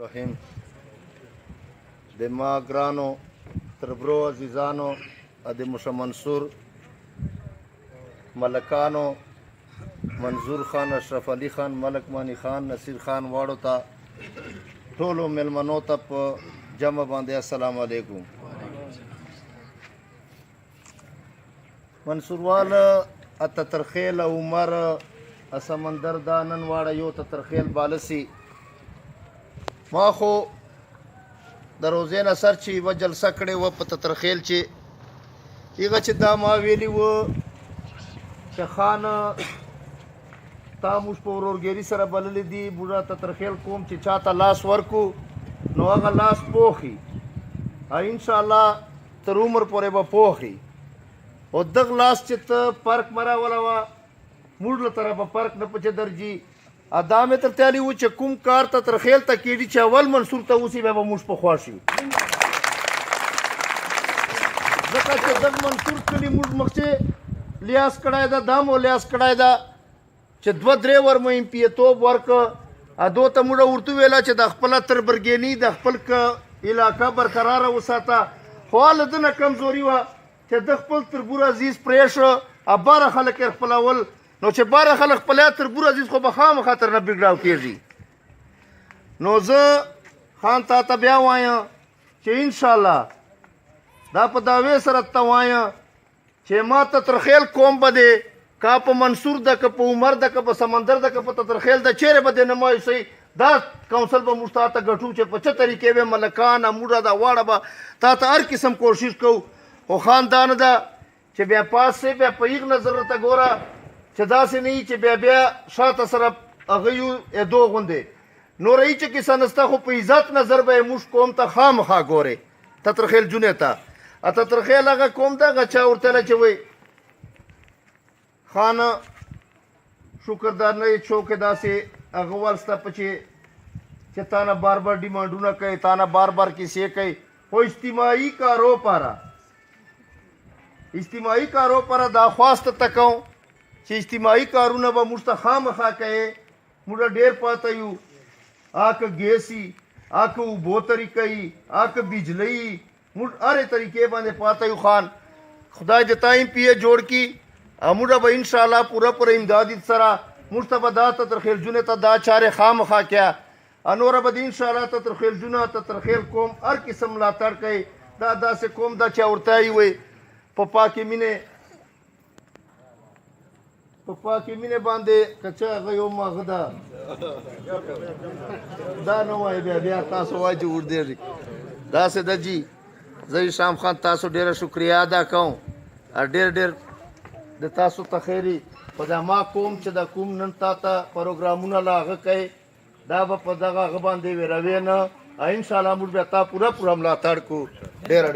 رحیم د ما ګرانو تربرو عزیزانو د مشه منصور ملکانو منظور خان اشرف علي خان ملک مانی خان نصیر خان واړو ته ټولو میلمنو ته په جمع باندې السلام علیکم. منصوروال اتترخیل عمر سمندر دا نن واړه یو تترخیل بالسی ما خو د روزې نه سر چې یوه جلسه کړې وه په تترخیل چې هغه چې دا ما ویلي وه چې خان تا موږ په ورورګیري سره بللی دي بوډا تترخیل کوم چې چاته لاس ورکو نو هغه لاس پوخي انشاءالله تر عمر پورې به پوخي او دغه لاس چې ته پارک مراوله وه موږ له طرفه پارک نه پچې درځي دا مې تر تیالي و چې کوم کار ته ترخیل ته کېږي چې اول منصور ته اوسي بیا به موږ په خوا شي ځکه چې دغه منصور کلي موږ مخکې لیاس کړی ده دا مو لیاس کړی ده چې دوه درې ور مو امپیتوب ورکړه دو ته موږ ورته ویله چې د خپله تربرګیني د خپل علاقه برقراره وساته خو هله ده نه کمزوري وه چې د خپل تربور عزیز پرېښه باره خلک یې خپلول نو چې باره خلک خپل تربور عزیز خو به خامخا تر نه بګړاو کېږي نو زه خان تا ته بیا وایم چې انشاءالله دا په دعوې سره ته وایم چې ما تترخیل کوم به دی کا په منصور ده که په عمر ده که په سمندر ده که په تترخیل ده چیرې به دی نه مایوسئ دا کونسل به موږ تا ته ګټو چې په څه طریقې به ملکان موږه دا واړه به تا ته هر قسم کوشش کوو خو خان دا نه ده چې بیا پاس سي بیا په هغ نظر ته ګوره چې داسې نه وي چې بیا شاته سره هغه یو ادو غوندې نو رهي چې کیسه نسته خو په عزت نظر به یې موږ قوم ته خامخا ګورې تترخیل جونې ته تترخیل هغه قوم ته هغه چا ورته نه چې وایي خان شکردار نه یې چوکې داسې هغه ورسته په چې تا نه بار بار ډیمانډونه کوي تا نه بار بار کیسې کوي خو اجتماعي کارو پاره اجتماعي کارو پاره دا خواسته ته کوم چې اجتماعي کارونه به موږ ته خامخا کوي موږ ډېر پاته یو که ګیسي که اوبو طریقه که بجلی موږ هرې طریقې باندې پاته یو خان خدای د تا پی جوړ کي موږ به انشاءالله پوره امدادي سره موږ ته به دا تترخیل جونې ته دا چارې خامخا کیا نوره به د انشاءالله تترخیل جونه تترخیل قوم هر قسم ملاتړ کوي دا داسې قوم دا چې ورته یې وایي په پاکې مینې باندې که څه هغه یو ماغه ده دا نه وایي بیا تاسو وایي چې وردېږي داسې ده جي زه شام خان تاسو ډېره شکریه ادا کوم ډېر د تاسو ته خیري په دا ما کوم چې دا کوم نن تا ته پروګرامونه لا هغه کوي دا به په دغه هغه باندې ویروي نه انشاءالله موږ بیا تا پوره ملاتړ کوو ډېره